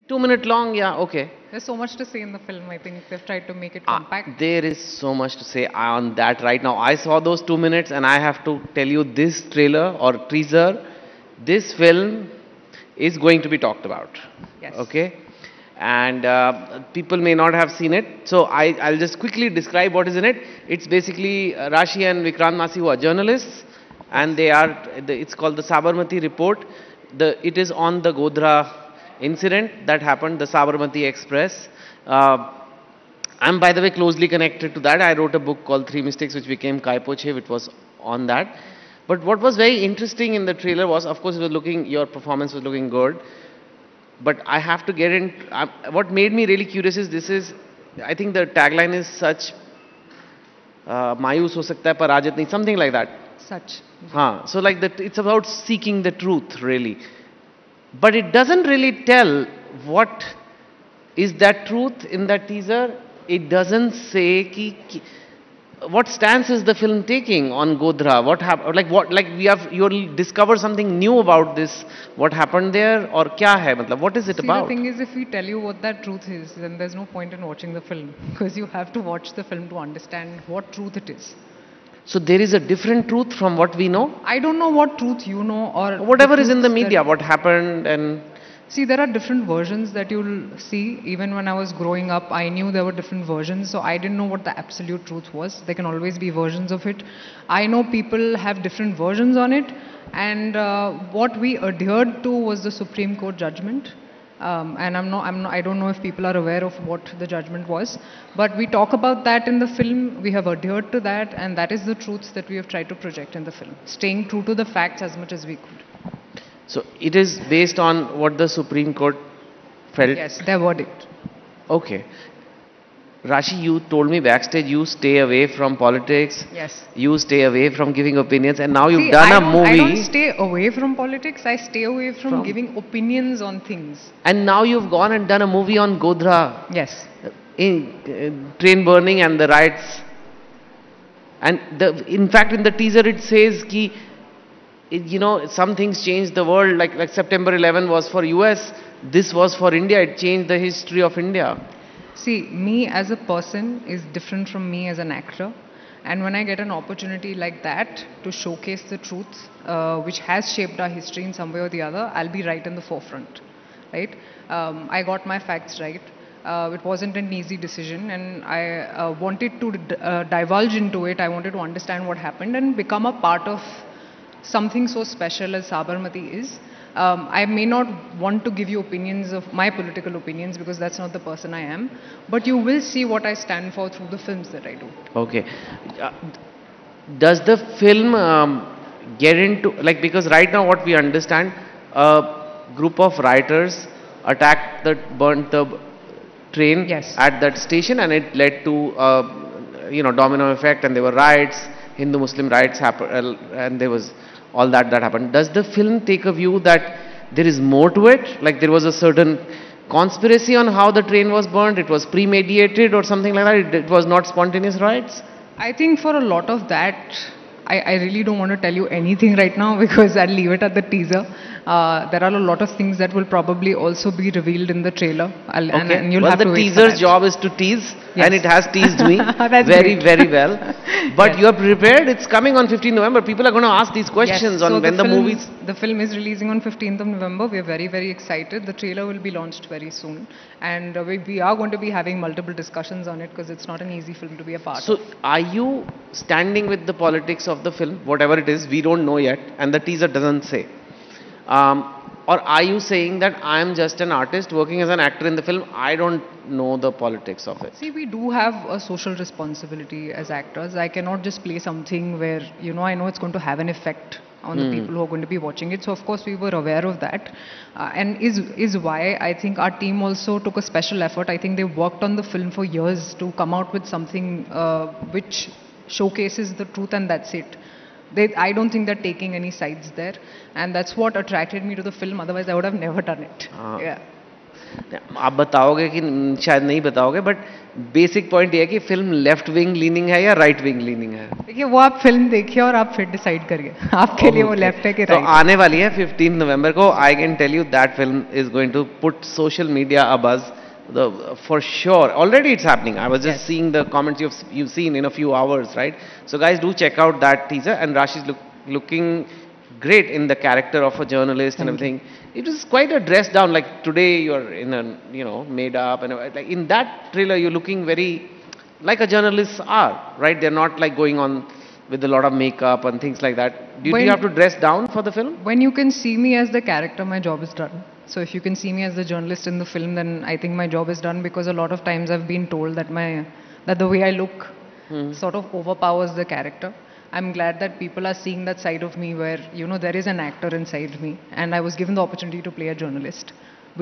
2 minute long, yeah, okay. There's so much to say in the film. I think they've tried to make it compact. There is so much to say on that right now. I saw those 2 minutes and I have to tell you this trailer or teaser, this film is going to be talked about. Yes. Okay? And people may not have seen it. So I'll just quickly describe what is in it. It's basically Raashii and Vikrant Masi who are journalists and it's called the Sabarmati Report. It is on the Godhra incident that happened, the Sabarmati Express. Uh, I'm, by the way, closely connected to that. I wrote a book called Three Mistakes, which became Kai Poche, which was on that. But what was very interesting in the trailer was, of course, your performance was looking good. But I have to get in. What made me really curious is I think the tagline is such, Mayus ho sakta hai, par aajat nahi, something like that. Such. So like that, it's about seeking the truth, really. But it doesn't really tell what is that truth in that teaser. It doesn't say what stance is the film taking on Godhra. What happened? Like you'll discover something new about this. What happened there, or kya hai? Matlab, what is it See, about? the thing is, if we tell you what that truth is, then there's no point in watching the film because you have to watch the film to understand what truth it is. So there is a different truth from what we know. I don't know what truth you know or Whatever is in the media, what happened and. See, there are different versions that you'll see. Even when I was growing up, I knew there were different versions, so I didn't know what the absolute truth was. There can always be versions of it. I know people have different versions on it, and what we adhered to was the Supreme Court judgment. And I don't know if people are aware of what the judgment was, but we talk about that in the film. We have adhered to that, and that is the truths that we have tried to project in the film, staying true to the facts as much as we could. So it is based on what the Supreme Court felt? Yes, their verdict. Okay. Raashii, you told me backstage you stay away from politics. Yes. You stay away from giving opinions, and now you've See, done a I don't movie. stay away from politics. I stay away from giving opinions on things. And now you've gone and done a movie on Godhra. Yes. Train burning and the riots. And in fact, in the teaser it says ki, some things changed the world. Like September 11 was for US. This was for India. It changed the history of India. See, me as a person is different from me as an actor. And when I get an opportunity like that to showcase the truth, which has shaped our history in some way or the other, I'll be right in the forefront. Right? I got my facts right. It wasn't an easy decision, and I wanted to divulge into it. I wanted to understand what happened and become a part of something so special as Sabarmati is. I may not want to give you opinions of my political opinions because that's not the person I am, but you will see what I stand for through the films that I do. Okay. Does the film get into, because right now what we understand, a group of rioters burnt the train at that station, and it led to, domino effect, and there were riots, Hindu-Muslim riots happened, and there was all that happened. Does the film take a view that there is more to it? Like there was a certain conspiracy on how the train was burned, it was premeditated or something like that, it was not spontaneous riots? I think for a lot of that, I really don't want to tell you anything right now because I'll leave it at the teaser. There are a lot of things that will probably also be revealed in the trailer. And you'll have to wait for teaser's that. job is to tease, and it has teased me very well. But you are prepared. It's coming on 15th November. People are going to ask these questions on when the movies. The film is releasing on 15th of November. We are very, very excited. The trailer will be launched very soon. And we are going to be having multiple discussions on it because it's not an easy film to be a part of. So are you standing with the politics of the film, whatever it is, we don't know yet, and the teaser doesn't say? Or are you saying that I am just an artist working as an actor in the film, I don't know the politics of it? See, we do have a social responsibility as actors. I cannot just play something where, I know it's going to have an effect on the people who are going to be watching it. So, of course, we were aware of that. And is why I think our team also took a special effort. I think they worked on the film for years to come out with something which showcases the truth, and that's it. I don't think they're taking any sides there, and that's what attracted me to the film. Otherwise, I would have never done it. Yeah. आप बताओगे कि शायद नहीं बताओगे, but basic point ये है कि film left wing leaning है या राइट विंग लीनिंग है. देखिए वो आप फिल्म देखिए और आप फिर डिसाइड करिए आपके लिए वो Okay. लेफ्ट है कि तो राइट. आने वाली है 15 नवंबर को. I can tell you that film is going to put social media abuzz for sure. Already it's happening. I was just Yes. seeing the comments you've seen in a few hours, right? So guys, do check out that teaser. And Raashi's looking great in the character of a journalist and Thank you. everything. It was quite a dress down. Like today, you're in a made up, and like in that trailer, you're looking very like a journalists are, right? They're not like going on with a lot of makeup and things like that. Did you have to dress down for the film? When you can see me as the character, my job is done. So if you can see me as the journalist in the film, then I think my job is done, because a lot of times I've been told that the way I look sort of overpowers the character. I'm glad that people are seeing that side of me where, there is an actor inside me, and I was given the opportunity to play a journalist,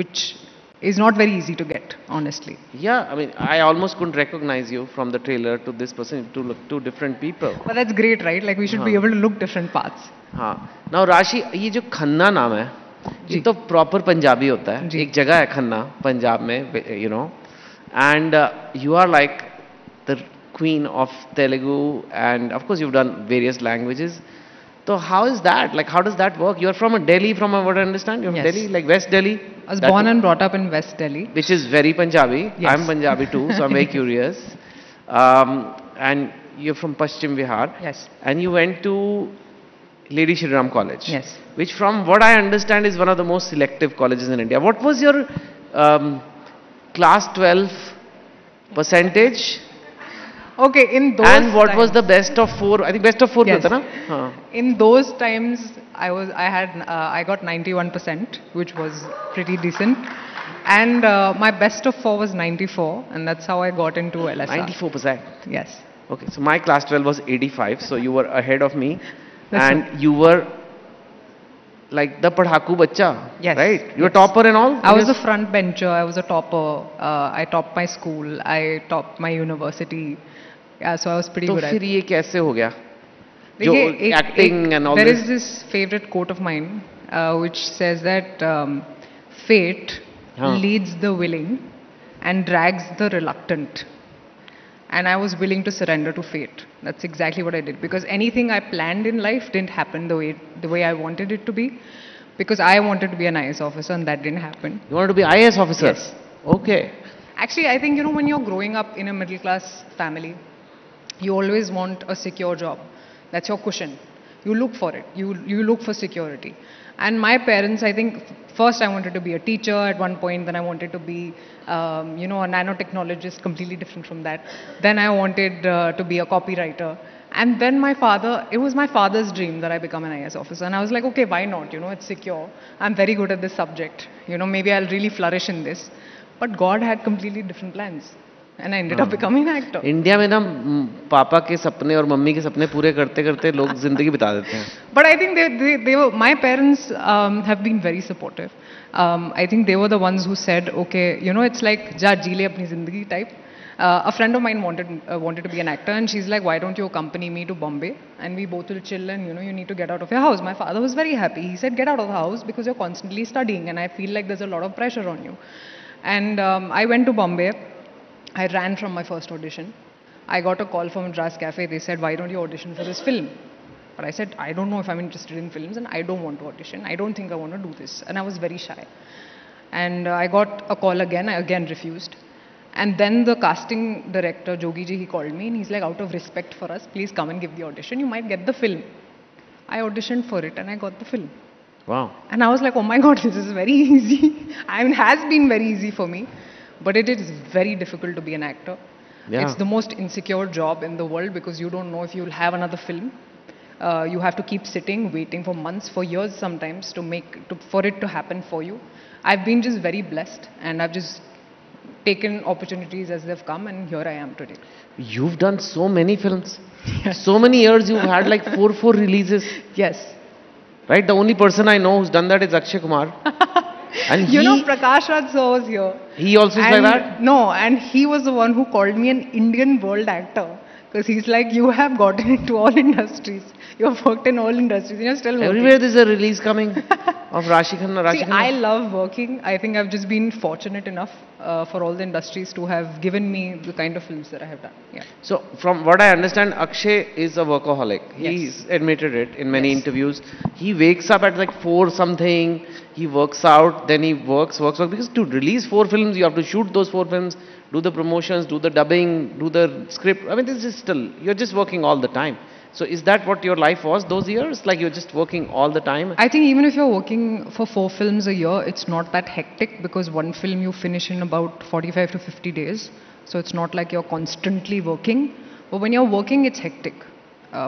which is not very easy to get, honestly. Yeah, I mean, I almost couldn't recognize you from the trailer to this person, to look two different people. But that's great, right? Like we should be able to look different paths. हाँ. Now राशि, ये जो खन्ना नाम है, ये तो proper Punjabi होता है. जी. एक जगह है खन्ना पंजाब में, and you are like the queen of Telugu, and of course you've done various languages. So how is that? Like how does that work? You're from Delhi, from what I understand. You're from Yes. Delhi, like West Delhi. I was born and brought up in West Delhi. Which is very Punjabi. Yes. I'm Punjabi too, so I'm very curious. And you're from Paschim Bihar. Yes. And you went to Lady Shri Ram College. Yes. Which, from what I understand, is one of the most selective colleges in India. What was your class 12 percentage? Okay, in those And what was times- the best of 4? I think best of 4 Yes. था ना? हाँ. In those times, I got 91%, which was pretty decent. And my best of 4 was 94, and that's how I got into LSR. 94%. Yes. Okay, so my class 12 was 85, so you were ahead of me. That's And you were like the padhaku bacha, Yes. right? You were Yes. topper and all? I was a front bencher, I was a topper, I topped my school, I topped my university. Yeah, so I was pretty तो good at फिर it. ये कैसे हो गया? जो देखिए, acting and all there this. is this favorite quote of mine which says that fate हाँ. leads the willing and drags the reluctant. And I was willing to surrender to fate. That's exactly what I did, because anything I planned in life didn't happen the way I wanted it to be, because I wanted to be an IAS officer and that didn't happen. You wanted to be IAS officer? Yes. Okay. Actually, I think, when you're growing up in a middle class family, you always want a secure job. That's your cushion. You look for it. You look for security. And my parents, I think, first I wanted to be a teacher at one point, then I wanted to be, a nanotechnologist, completely different from that. Then I wanted to be a copywriter. And then it was my father's dream that I become an IAS officer. And I was like, okay, why not? It's secure. I'm very good at this subject. Maybe I'll really flourish in this. But God had completely different plans. And I ended up becoming an actor. India में ना पापा के सपने और mummy के सपने पूरे करते करते लोग जिंदगी बिता देते हैं. But I think they were, my parents have been very supportive. I think they were the ones who said, okay, it's like, ja ji le apni zindagi type. A friend of mine wanted to be an actor, and she's like, why don't you accompany me to Bombay, and we both will chill, and you need to get out of your house. My father was very happy. He said, get out of the house because you're constantly studying, and I feel like there's a lot of pressure on you. And I went to Bombay. I ran from my first audition. I got a call from Madras Cafe. They said, why don't you audition for this film? But I said, I don't know if I'm interested in films, and I don't want to audition. I don't think I want to do this. And I was very shy. And I got a call again. I again refused. And then the casting director, Jogi ji, he called me, and he's like, out of respect for us, please come and give the audition. You might get the film. I auditioned for it, and I got the film. Wow. And I was like, oh my God, this is very easy. I mean, it has been very easy for me. But it is very difficult to be an actor. Yeah. It's the most insecure job in the world, because you don't know if you'll have another film. You have to keep sitting, waiting for months, for years sometimes, for it to happen for you. I've been just very blessed, and I've just taken opportunities as they've come, and here I am today. You've done so many films. So many years you've had like four releases. Yes. Right? The only person I know who's done that is Akshay Kumar. And Prakash Raj sir was here. He also is like that? No, and he was the one who called me an Indian world actor. Because he's like, you have gotten into all industries. You have worked in all industries and you're still working. Everywhere there's a release coming. of Raashii Khanna? See, Raashii I Khanna? love working. I think I've just been fortunate enough for all the industries to have given me the kind of films that I have done. Yeah. So, from what I understand, Akshay is a workaholic. Yes. He's admitted it in many Yes. interviews. He wakes up at like 4 something, he works out, then he works. Because to release 4 films, you have to shoot those 4 films, do the promotions, do the dubbing, do the script. I mean, this is still, you're just working all the time. So, is that what your life was those years? Like you're just working all the time? I think even if you're working for 4 films a year, it's not that hectic because one film you finish in about 45 to 50 days. So it's not like you're constantly working. But when you're working, it's hectic.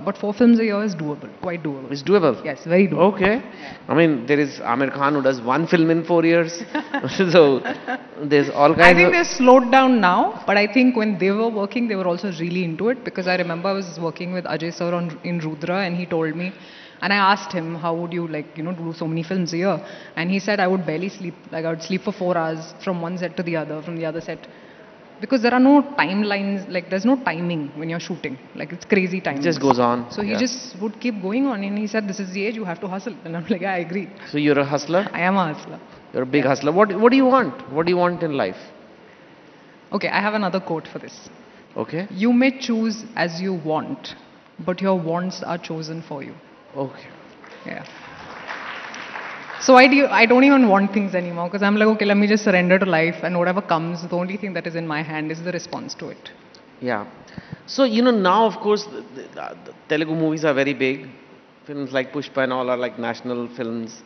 But 4 films a year is doable, quite doable. It's doable. Yes, very doable. Okay. I mean, there is Amir Khan who does 1 film in 4 years. So, there's all I kinds think of. they're slowed down now, but I think when they were working, they were also really into it because I remember I was working with Ajay sir in Rudra and he told me, and I asked him, how would you do so many films a year? And he said, I would barely sleep. Like I would sleep for 4 hours from one set to the other, from the other set. Because there are no timelines, like there's no timing when you're shooting. Like it's crazy time. It just goes on. So he just would keep going on and he said, this is the age, you have to hustle. And I'm like, I agree. So, you're a hustler? I am a hustler. You're a big hustler. What do you want? What do you want in life? Okay, I have another quote for this. Okay. You may choose as you want, but your wants are chosen for you. Okay. Yeah. So I don't even want things anymore because I'm like, okay, let me just surrender to life and whatever comes, the only thing that is in my hand is the response to it. Yeah. So, now, of course, the Telugu movies are very big. Films like Pushpa and all are like national films.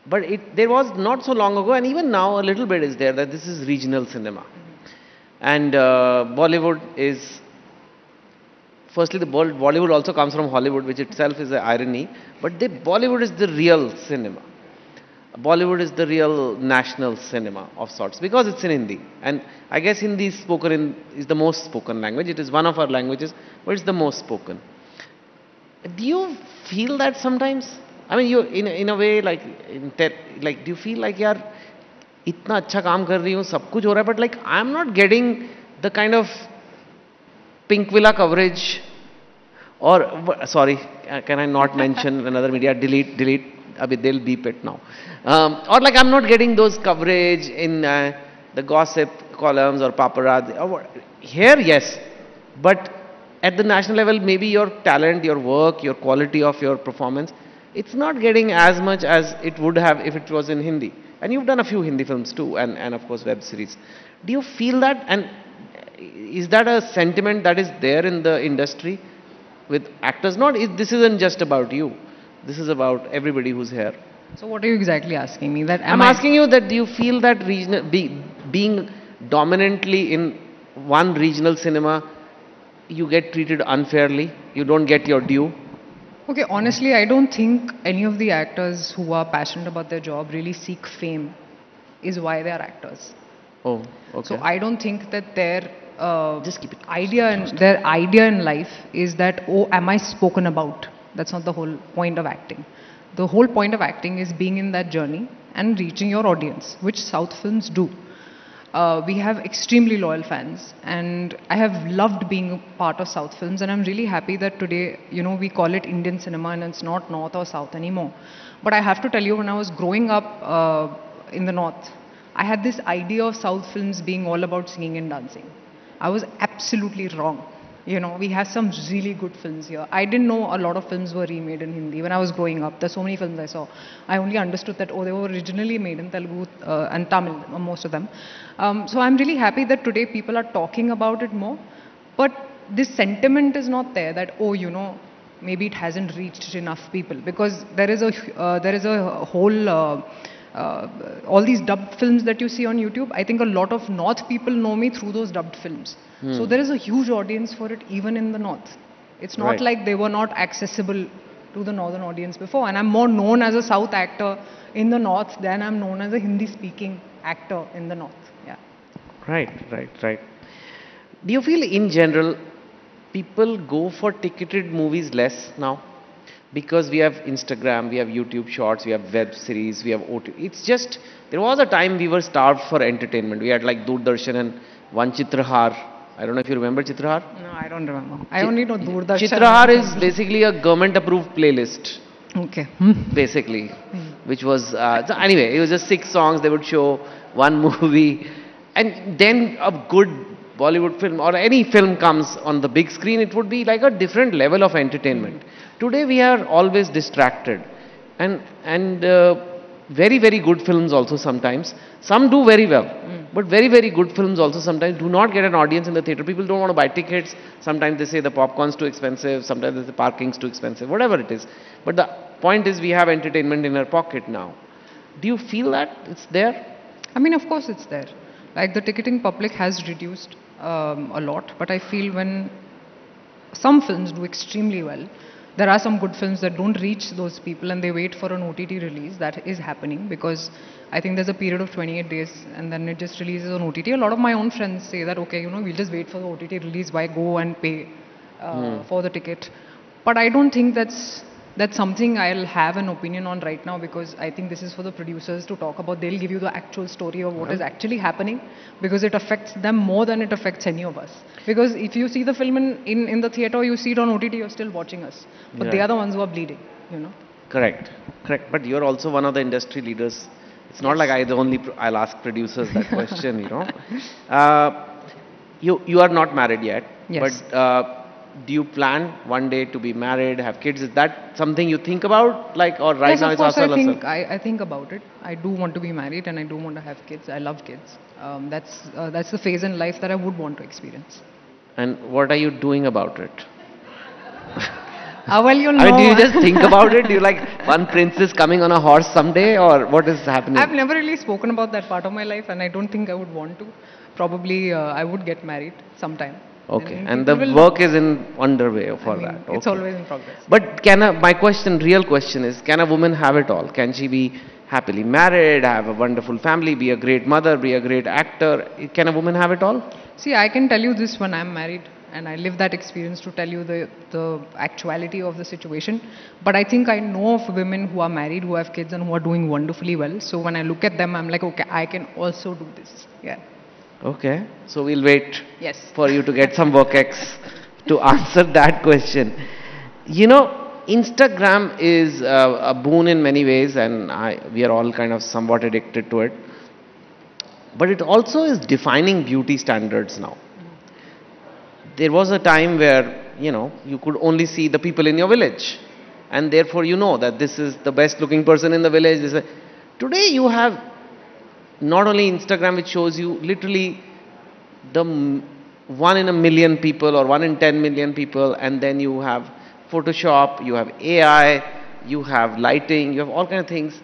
But there was not so long ago, and even now a little bit is there, that this is regional cinema. And Bollywood is, firstly, the Bollywood also comes from Hollywood, which itself is an irony. But Bollywood is the real cinema. Bollywood is the real national cinema of sorts because it's in Hindi. And I guess Hindi is the most spoken language. It is one of our languages, but it's the most spoken. Do you feel that sometimes? I mean, you in a way like do you feel like यार इतना अच्छा काम कर रही हूँ सब कुछ हो रहा है but like I'm not getting the kind of pink villa coverage or sorry can I not mention another media delete abhi they'll beep it now or like I'm not getting those coverage in the gossip columns or paparazzi here yes but at the national level maybe your talent your work your quality of your performance it's not getting as much as it would have if it was in Hindi. And you've done a few Hindi films too, and of course web series. Do you feel that? And is that a sentiment that is there in the industry with actors? This isn't just about you. This is about everybody who's here. So what are you exactly asking me? That I'm asking you that do you feel that being dominantly in one regional cinema, you get treated unfairly? You don't get your due? Okay, honestly, I don't think any of the actors who are passionate about their job really seek fame is why they are actors. Oh, okay. So I don't think that their just keep it their idea in life is that, oh, am I spoken about? That's not the whole point of acting. The whole point of acting is being in that journey and reaching your audience, which South films do. We have extremely loyal fans and I have loved being a part of South films and I'm really happy that today, we call it Indian cinema and it's not North or South anymore. But I have to tell you, when I was growing up in the North, I had this idea of South films being all about singing and dancing. I was absolutely wrong. We have some really good films here. I didn't know a lot of films were remade in Hindi when I was growing up. There's so many films I saw. I only understood that, they were originally made in Telugu and Tamil, most of them. So I'm really happy that today people are talking about it more. But this sentiment is not there that, maybe it hasn't reached enough people. Because there is a whole... all these dubbed films that you see on YouTube, I think a lot of North people know me through those dubbed films. So there is a huge audience for it even in the North. It's not like they were not accessible to the Northern audience before. And I'm more known as a South actor in the North than I'm known as a Hindi-speaking actor in the North. Yeah. Right. Do you feel in general people go for ticketed movies less now? Because we have Instagram, we have YouTube Shorts, we have web series, we have OTT. It's just, there was a time we were starved for entertainment. We had like Doordarshan and one Chitrahar. I don't know if you remember Chitrahar? No, I don't remember. I only know Doordarshan. Chitrahar is basically a government approved playlist. Okay. Basically. which was so anyway, it was just 6 songs. They would show one movie, and then a good Bollywood film or any film comes on the big screen, it would be like a different level of entertainment. Today we are always distracted, and very very good films also sometimes. Some do very well, but very very good films also sometimes do not get an audience in the theater. People don't want to buy tickets. Sometimes they say the popcorn's too expensive. Sometimes they say parking's too expensive. Whatever it is, but the point is we have entertainment in our pocket now. Do you feel that it's there? I mean, of course it's there. Like the ticketing public has reduced a lot, but I feel when some films do extremely well, there are some good films that don't reach those people and they wait for an OTT release. That is happening because I think there's a period of 28 days and then it just releases on OTT. A lot of my own friends say that, okay, we'll just wait for the OTT release. Why go and pay for the ticket? But I don't think that's something I'll have an opinion on right now because I think this is for the producers to talk about. They'll give you the actual story of what is actually happening because it affects them more than it affects any of us. Because if you see the film in the theater, you see it on OTT, you're still watching us. But they are the ones who are bleeding. Correct, correct. But you're also one of the industry leaders. It's not like I'll ask producers that question. You are not married yet, Yes. but do you plan one day to be married, have kids? Is that something you think about, like, or right Yes, now of it's course, hustle? I think about it. I do want to be married and I do want to have kids. I love kids. That's the phase in life that I would want to experience. And what are you doing about it? Well, you know. I mean, do you just think about it? Do you like one princess coming on a horse someday, or what is happening? I've never really spoken about that part of my life, and I don't think I would want to. Probably, I would get married sometime. Okay, And and the people will work know. is in underway for I mean, that. it's Okay. always in progress. But real question is, can a woman have it all? Can she be happily married, have a wonderful family, be a great mother, be a great actor? Can a woman have it all? See, I can tell you this when I'm married, and I live that experience to tell you the actuality of the situation. But I think I know of women who are married, who have kids, and who are doing wonderfully well. So when I look at them, I'm like, okay, I can also do this. Yeah. Okay, so we'll wait Yes. for you to get some work-ex to answer that question. Instagram is a boon in many ways, and we are all kind of somewhat addicted to it. But it also is defining beauty standards now. There was a time where, you could only see the people in your village, and therefore you know that this is the best looking person in the village. Today you have not only Instagram, which shows you literally the 1 in a million people or 1 in 10 million people, and then you have Photoshop, you have AI, you have lighting, you have all kind of things.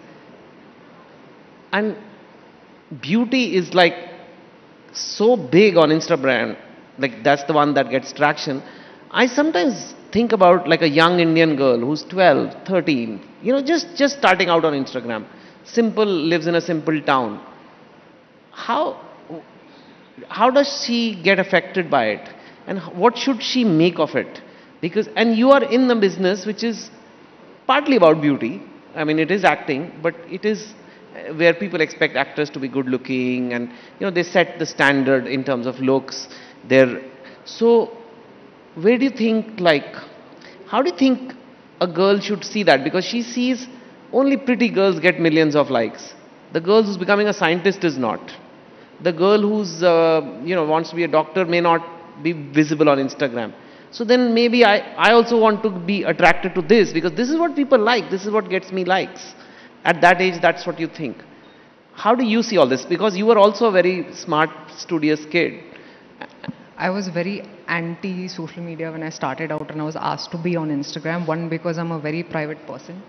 And beauty is like so big on Instagram, like that's the one that gets traction. I sometimes think about like a young Indian girl who's 12, 13, just starting out on Instagram. Simple, lives in a simple town. How does she get affected by it, and what should she make of it? And you are in the business which is partly about beauty. I mean, it is acting, but it is where people expect actors to be good looking, and they set the standard in terms of looks. So where do you think, how do you think a girl should see that? Because she sees only pretty girls get millions of likes. The girl who's becoming a scientist is not. The girl who's wants to be a doctor may not be visible on Instagram. So then maybe I also want to be attracted to this, because this is what people like. This is what gets me likes. At that age, that's what you think. How do you see all this? Because you were also a very smart, studious kid. I was very anti social media when I started out and I was asked to be on Instagram. One, because I'm a very private person.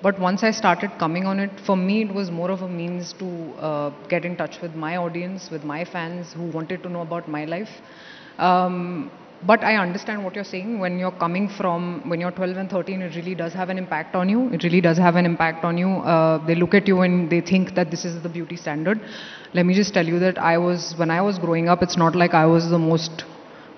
But once I started coming on it, for me it was more of a means to get in touch with my audience, with my fans who wanted to know about my life. But I understand what you're saying. When you're 12 and 13, it really does have an impact on you. It really does have an impact on you. They look at you and they think that this is the beauty standard. Let me just tell you that when I was growing up, it's not like I was the most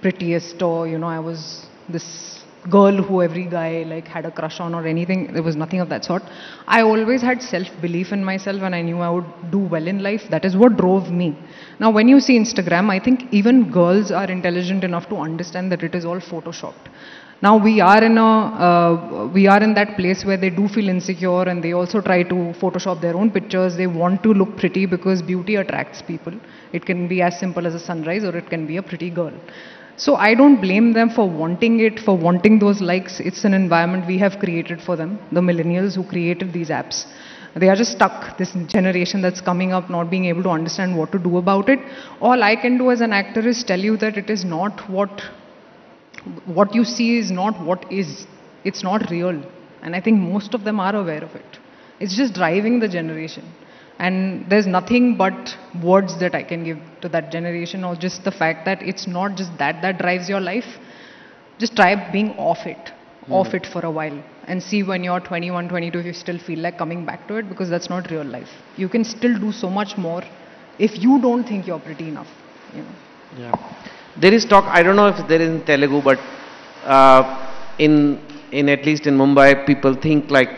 prettiest or, I was this girl who every guy had a crush on or anything. There was nothing of that sort. I always had self-belief in myself and I knew I would do well in life. That is what drove me. Now when you see Instagram, I think even girls are intelligent enough to understand that it is all photoshopped. Now we are in that place where they do feel insecure, and they also try to Photoshop their own pictures. They want to look pretty because beauty attracts people. It can be as simple as a sunrise, or it can be a pretty girl. So I don't blame them for wanting it, for wanting those likes. It's an environment we have created for them, the millennials who created these apps. They are just stuck, this generation that's coming up, not being able to understand what to do about it. All I can do as an actor is tell you that it is not what you see is not what is. It's not real. And I think most of them are aware of it. It's just driving the generation. And there's nothing but words that I can give to that generation, or just the fact that it's not just that drives your life. Just try being off it for a while, and see when you're 21, 22, if you still feel like coming back to it, because that's not real life. You can still do so much more if you don't think you're pretty enough. You know. Yeah. There is talk, I don't know if there is in Telugu, but in at least in Mumbai, people think like,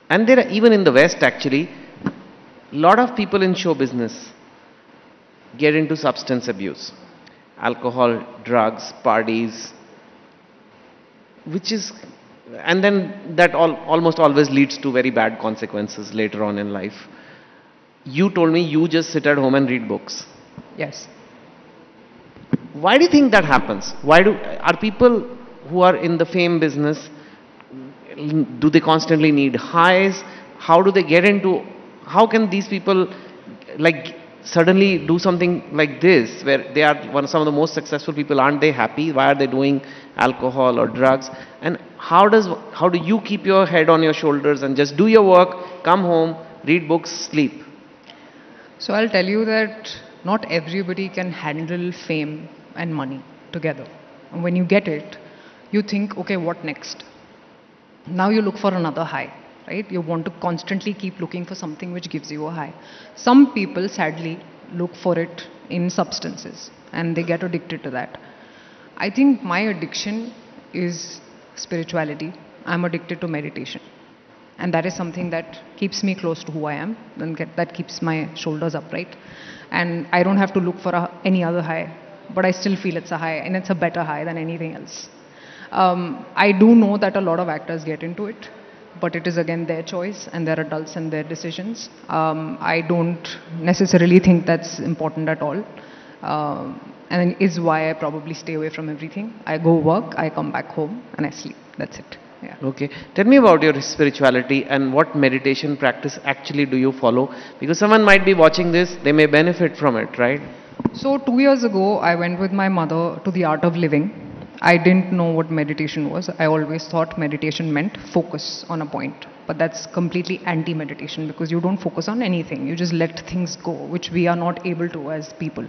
and there are, even in the West actually, a lot of people in show business get into substance abuse, alcohol, drugs, parties, which is, and then that almost always leads to very bad consequences later on in life. You told me you just sit at home and read books. Yes. Why do you think that happens? Are people who are in the fame business, do they constantly need highs? How do they get into, how can these people like suddenly do something like this, where they are some of the most successful people? Aren't they happy? Why are they doing alcohol or drugs? And how do you keep your head on your shoulders and just do your work, come home, read books, sleep? So I'll tell you that not everybody can handle fame and money together. And when you get it, you think, okay, what next? Now you look for another high, right? You want to constantly keep looking for something which gives you a high. Some people sadly look for it in substances, and they get addicted to that. I think my addiction is spirituality. I'm addicted to meditation. And that is something that keeps me close to who I am, and that keeps my shoulders upright. And I don't have to look for any other high, but I still feel it's a high, and it's a better high than anything else. I do know that a lot of actors get into it, but it is again their choice, and they're adults and their decisions. I don't necessarily think that's important at all. And is why I probably stay away from everything. I go work, I come back home, and I sleep. That's it. Yeah. Okay. Tell me about your spirituality and what meditation practice actually do you follow? Because someone might be watching this, they may benefit from it, right? So 2 years ago, I went with my mother to the Art of Living. I didn't know what meditation was. I always thought meditation meant focus on a point. But that's completely anti-meditation, because you don't focus on anything. You just let things go, which we are not able to as people.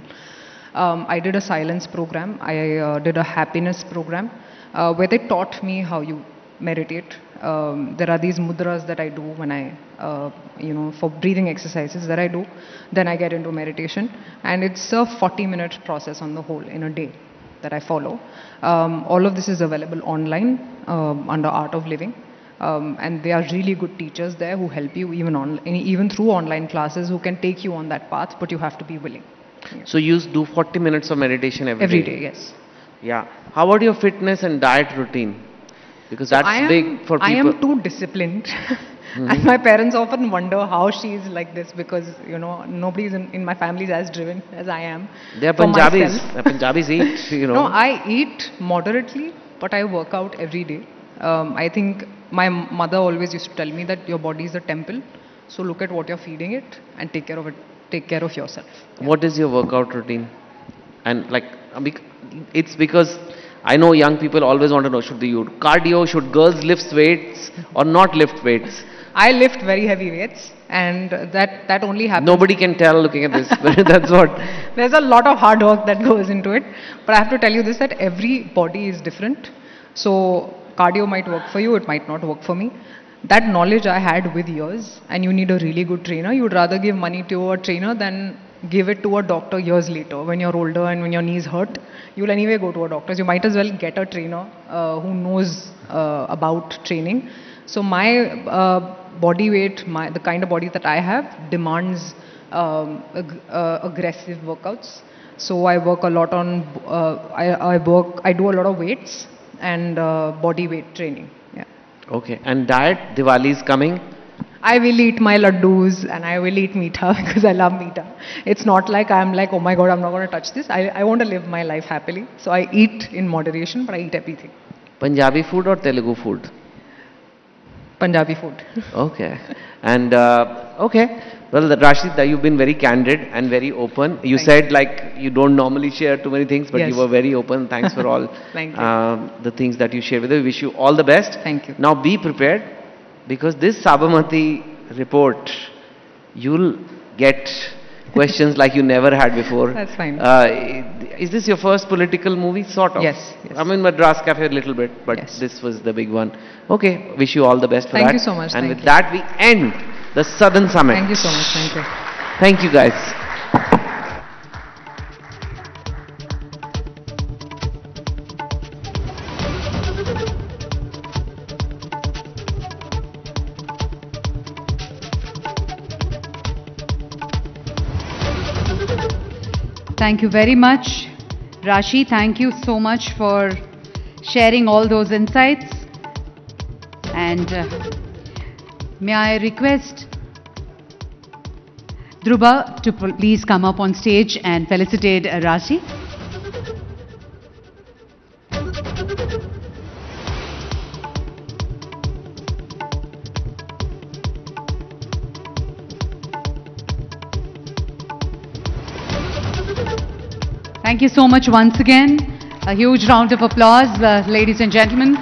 I did a silence program. I did a happiness program where they taught me how you meditate. There are these mudras that I do when for breathing exercises that I do. Then I get into meditation. And it's a 40-minute process on the whole in a day that I follow. All of this is available online under Art of Living. And they are really good teachers there who help you even through online classes, who can take you on that path, but you have to be willing. Yeah. So you do 40 minutes of meditation every day? Every day, yes. Yeah. How about your fitness and diet routine? Because that's big for people. I am too disciplined. And my parents often wonder how she is like this, because, nobody in my family is as driven as I am. They are Punjabis. Punjabis eat, No, I eat moderately, but I work out every day. I think my mother always used to tell me that your body is a temple. So look at what you're feeding it and take care of it. Take care of yourself. Yeah. What is your workout routine? And it's because I know young people always want to know, should they do cardio, should girls lift weights or not lift weights? I lift very heavy weights, and that only happens. Nobody can tell looking at this. That's what. There's a lot of hard work that goes into it. But I have to tell you this, that every body is different. So cardio might work for you, it might not work for me. That knowledge I had with years, and you need a really good trainer. You'd rather give money to a trainer than give it to a doctor years later. When you're older and when your knees hurt, you'll anyway go to a doctor. So you might as well get a trainer who knows about training. So my body weight, the kind of body that I have, demands aggressive workouts. So I work a lot on, I do a lot of weights and body weight training. Yeah. Okay. And diet, Diwali is coming. I will eat my laddus and I will eat meetha because I love meetha. It's not like I'm like, oh my God, I'm not going to touch this. I want to live my life happily. So I eat in moderation, but I eat everything. Punjabi food or Telugu food? Punjabi food. Okay. And, okay. Well, Raashii, you've been very candid and very open. You said like you don't normally share too many things, but Yes. you were very open. Thanks for all Thank you. the things that you shared with us. Wish you all the best. Thank you. Now be prepared because this Sabarmati report, you'll get questions like you never had before. That's fine. Is this your first political movie? Sort of. Yes, yes. I mean, Madras Cafe a little bit, but Yes. this was the big one. Okay. Wish you all the best for Thank that. you so much. And Thank with you. that, we end the Southern Summit. Thank you so much. Thank you. Thank you, guys. Thank you very much. Raashii, thank you so much for sharing all those insights. And may I request Dhruba to please come up on stage and felicitate Raashii. Thank you so much once again. A huge round of applause, ladies and gentlemen.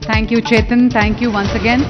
Thank you, Chetan. Thank you once again.